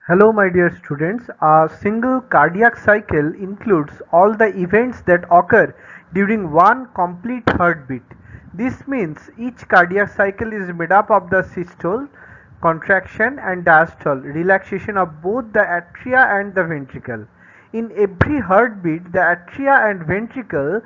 Hello my dear students, a single cardiac cycle includes all the events that occur during one complete heartbeat. This means each cardiac cycle is made up of the systole, contraction and diastole, relaxation of both the atria and the ventricle. In every heartbeat, the atria and ventricle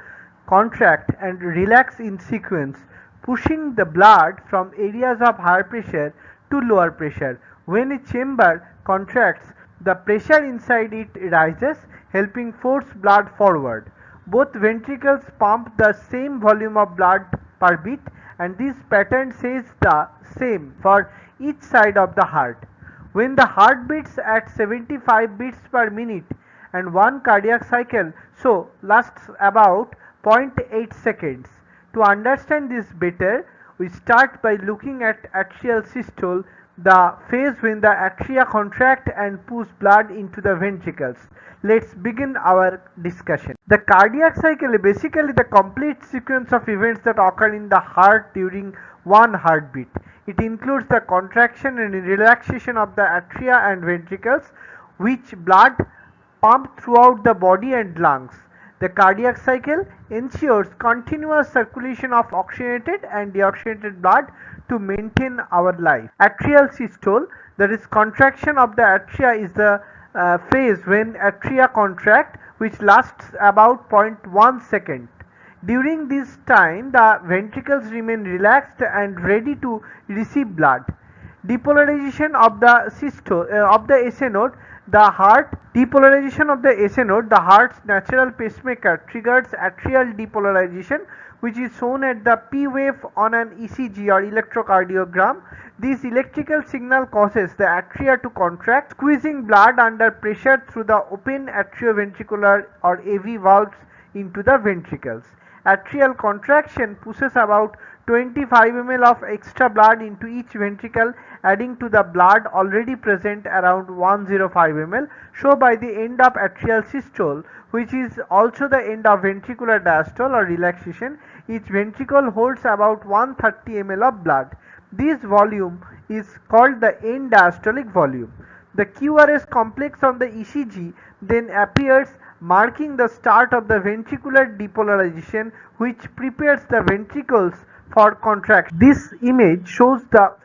contract and relax in sequence, pushing the blood from areas of higher pressure to lower pressure. When a chamber contracts, the pressure inside it rises, helping force blood forward. Both ventricles pump the same volume of blood per beat, and this pattern says the same for each side of the heart. When the heart beats at 75 beats per minute and one cardiac cycle so lasts about 0.8 seconds. To understand this better, we start by looking at atrial systole, the phase when the atria contract and push blood into the ventricles. Let's begin our discussion. The cardiac cycle is basically the complete sequence of events that occur in the heart during one heartbeat. It includes the contraction and relaxation of the atria and ventricles, which blood pump throughout the body and lungs. The cardiac cycle ensures continuous circulation of oxygenated and deoxygenated blood to maintain our life. Atrial systole, that is contraction of the atria, is the phase when atria contract, which lasts about 0.1 second. During this time, the ventricles remain relaxed and ready to receive blood. Depolarization of the systole of the SA node, the heart depolarization of the SA node, the heart's natural pacemaker, triggers atrial depolarization, which is shown at the P wave on an ECG or electrocardiogram. This electrical signal causes the atria to contract, squeezing blood under pressure through the open atrioventricular or AV valves into the ventricles. Atrial contraction pushes about 25 ml of extra blood into each ventricle, adding to the blood already present around 105 ml. So by the end of atrial systole, which is also the end of ventricular diastole or relaxation, each ventricle holds about 130 ml of blood. This volume is called the end diastolic volume. The QRS complex on the ECG then appears, marking the start of the ventricular depolarization, which prepares the ventricles for contraction. This image shows the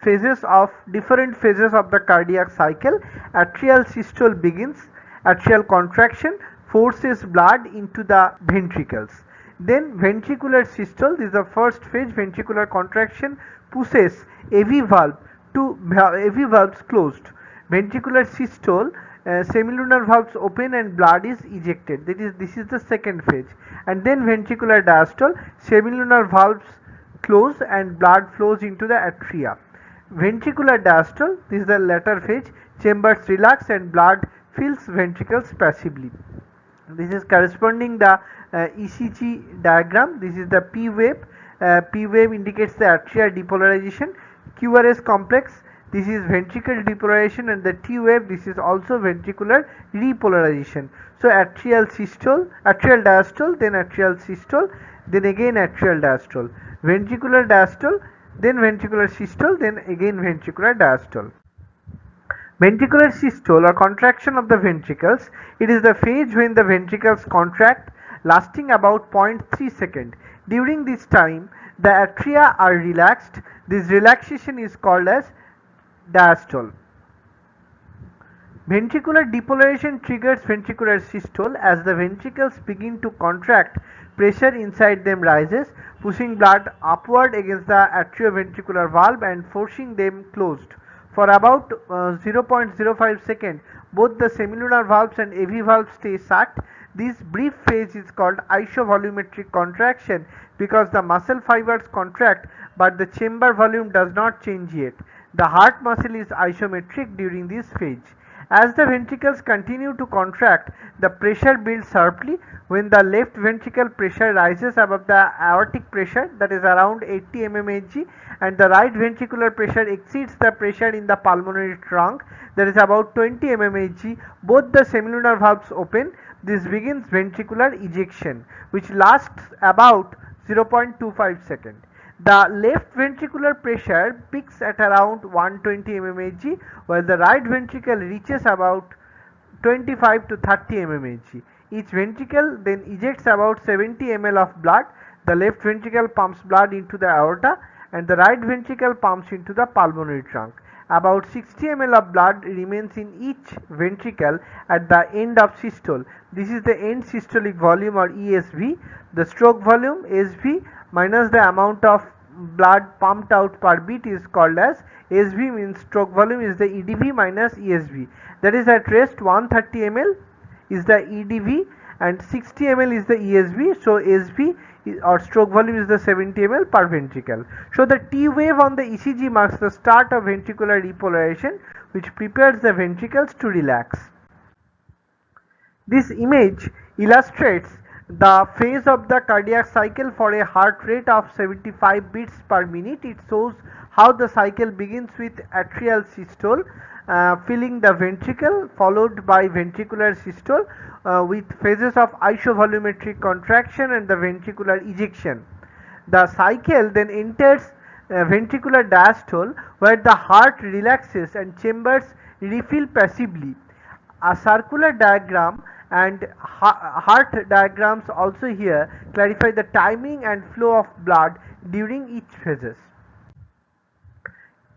different phases of the cardiac cycle. Atrial systole begins. Atrial contraction forces blood into the ventricles. Then ventricular systole, this is the first phase. Ventricular contraction pushes AV valves closed. Ventricular systole, semilunar valves open and blood is ejected. This is the second phase. And then ventricular diastole, semilunar valves close and blood flows into the atria. Ventricular diastole, this is the latter phase. Chambers relax and blood fills ventricles passively. This is corresponding the ECG diagram. This is the P wave. P wave indicates the atria depolarization. QRS complex, this is ventricular depolarization, and the T wave, this is also ventricular repolarization. So atrial systole, atrial diastole, then atrial systole, then again atrial diastole, ventricular diastole, then ventricular systole, then again ventricular diastole. Ventricular systole or contraction of the ventricles, it is the phase when the ventricles contract, lasting about 0.3 seconds. During this time, the atria are relaxed. This relaxation is called as diastole. Ventricular depolarization triggers ventricular systole. As the ventricles begin to contract, pressure inside them rises, pushing blood upward against the atrioventricular valve and forcing them closed. For about 0.05 seconds, both the semilunar valves and AV valves stay shut. This brief phase is called isovolumetric contraction because the muscle fibers contract but the chamber volume does not change yet. The heart muscle is isometric during this phase. As the ventricles continue to contract, the pressure builds sharply. When the left ventricle pressure rises above the aortic pressure, that is around 80 mmHg, and the right ventricular pressure exceeds the pressure in the pulmonary trunk, that is about 20 mmHg, both the semilunar valves open. This begins ventricular ejection, which lasts about 0.25 seconds. The left ventricular pressure peaks at around 120 mmHg, while the right ventricle reaches about 25 to 30 mmHg. Each ventricle then ejects about 70 ml of blood. The left ventricle pumps blood into the aorta and the right ventricle pumps into the pulmonary trunk. About 60 ml of blood remains in each ventricle at the end of systole. This is the end systolic volume or ESV. The stroke volume SV minus the amount of blood pumped out per beat is called as SV, means stroke volume is the EDV minus ESV. That is at rest 130 ml is the EDV and 60 ml is the ESV. So SV or stroke volume is the 70 ml per ventricle. So the T wave on the ECG marks the start of ventricular repolarization, which prepares the ventricles to relax. This image illustrates the phase of the cardiac cycle for a heart rate of 75 beats per minute. It shows how the cycle begins with atrial systole, filling the ventricle, followed by ventricular systole with phases of isovolumetric contraction and the ventricular ejection. The cycle then enters ventricular diastole, where the heart relaxes and chambers refill passively. A circular diagram and heart diagrams also here clarify the timing and flow of blood during each phases.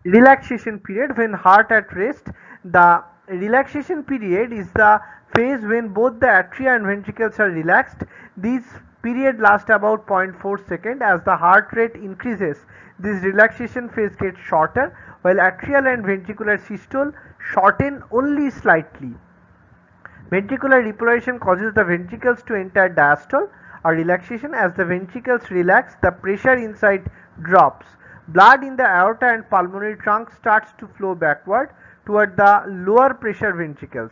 Relaxation period. When heart at rest, the relaxation period is the phase when both the atria and ventricles are relaxed. This period lasts about 0.4 seconds. As the heart rate increases, this relaxation phase gets shorter, while atrial and ventricular systole shorten only slightly. Ventricular repolarization causes the ventricles to enter diastole or relaxation. As the ventricles relax, the pressure inside drops. Blood in the aorta and pulmonary trunk starts to flow backward toward the lower pressure ventricles.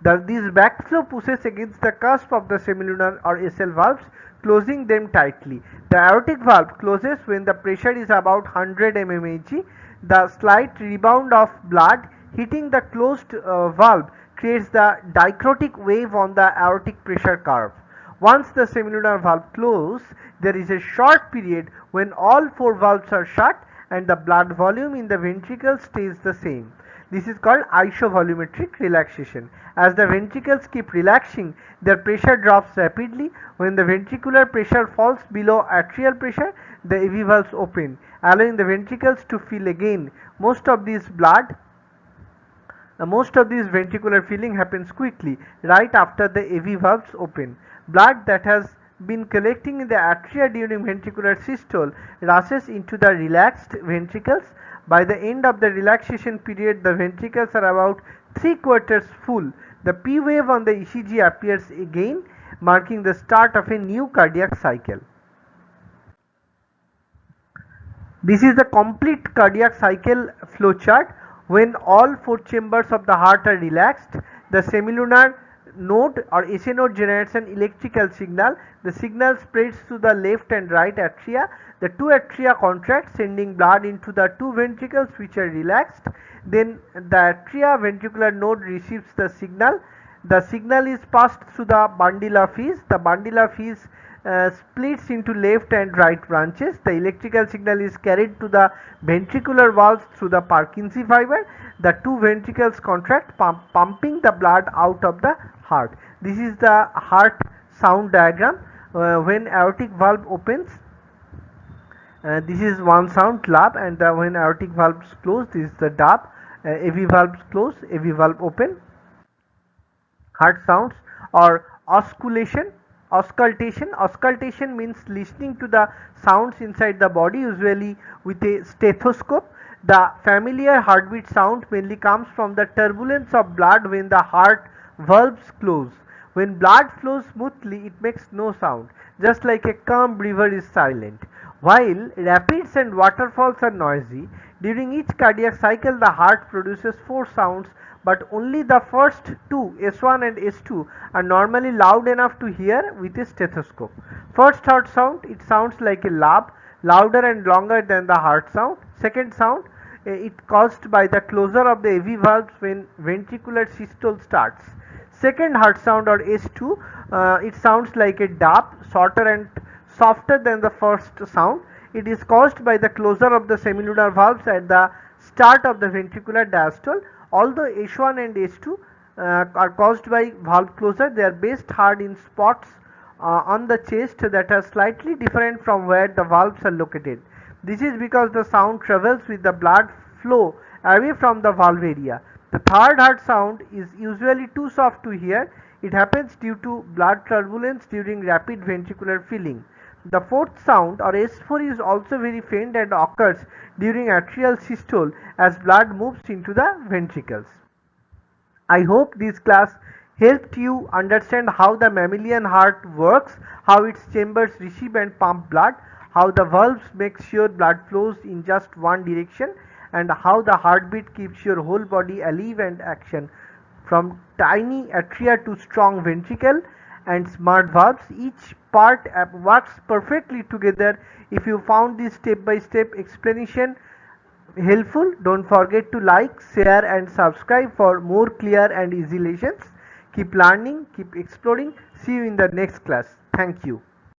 This backflow pushes against the cusp of the semilunar or SL valves, closing them tightly. The aortic valve closes when the pressure is about 100 mmHg. The slight rebound of blood hitting the closed valve creates the dicrotic wave on the aortic pressure curve. Once the semilunar valve closes, there is a short period when all four valves are shut and the blood volume in the ventricle stays the same. This is called isovolumetric relaxation. As the ventricles keep relaxing, their pressure drops rapidly. When the ventricular pressure falls below atrial pressure, the AV valves open, allowing the ventricles to fill again. Most of this ventricular filling happens quickly, right after the AV valves open. Blood that has been collecting in the atria during ventricular systole rushes into the relaxed ventricles. By the end of the relaxation period, the ventricles are about 3/4 full. The P wave on the ECG appears again, marking the start of a new cardiac cycle. This is the complete cardiac cycle flowchart. When all four chambers of the heart are relaxed, the semilunar node or SA node generates an electrical signal. The signal spreads to the left and right atria. The two atria contract, sending blood into the two ventricles which are relaxed. Then the atria ventricular node receives the signal. The signal is passed through the bundle of His. The bundle of His splits into left and right branches. The electrical signal is carried to the ventricular valves through the Purkinje fiber. The two ventricles contract, pumping the blood out of the heart. This is the heart sound diagram. When aortic valve opens, this is one sound, lab, and when aortic valves close, this is the dub. AV valves close, AV valve open. Heart sounds or auscultation. Auscultation means listening to the sounds inside the body, usually with a stethoscope. The familiar heartbeat sound mainly comes from the turbulence of blood when the heart valves close. When blood flows smoothly, it makes no sound, just like a calm river is silent. While rapids and waterfalls are noisy, during each cardiac cycle the heart produces four sounds, but only the first two, S1 and S2, are normally loud enough to hear with a stethoscope. First heart sound, it sounds like a lab, louder and longer than the heart sound. Second sound, it caused by the closure of the AV valves when ventricular systole starts. Second heart sound or S2, it sounds like a dub, shorter and softer than the first sound. It is caused by the closure of the semilunar valves at the start of the ventricular diastole. Although H1 and H2 are caused by valve closure, they are best heard in spots on the chest that are slightly different from where the valves are located. This is because the sound travels with the blood flow away from the valve area. The third heart sound is usually too soft to hear. It happens due to blood turbulence during rapid ventricular filling. The fourth sound, or S4, is also very faint and occurs during atrial systole as blood moves into the ventricles. I hope this class helped you understand how the mammalian heart works, how its chambers receive and pump blood, how the valves make sure blood flows in just one direction, and how the heartbeat keeps your whole body alive and action. From tiny atria to strong ventricle and smart valves, each part works perfectly together. If you found this step-by-step explanation helpful, don't forget to like, share and subscribe for more clear and easy lessons. Keep learning, keep exploring. See you in the next class. Thank you.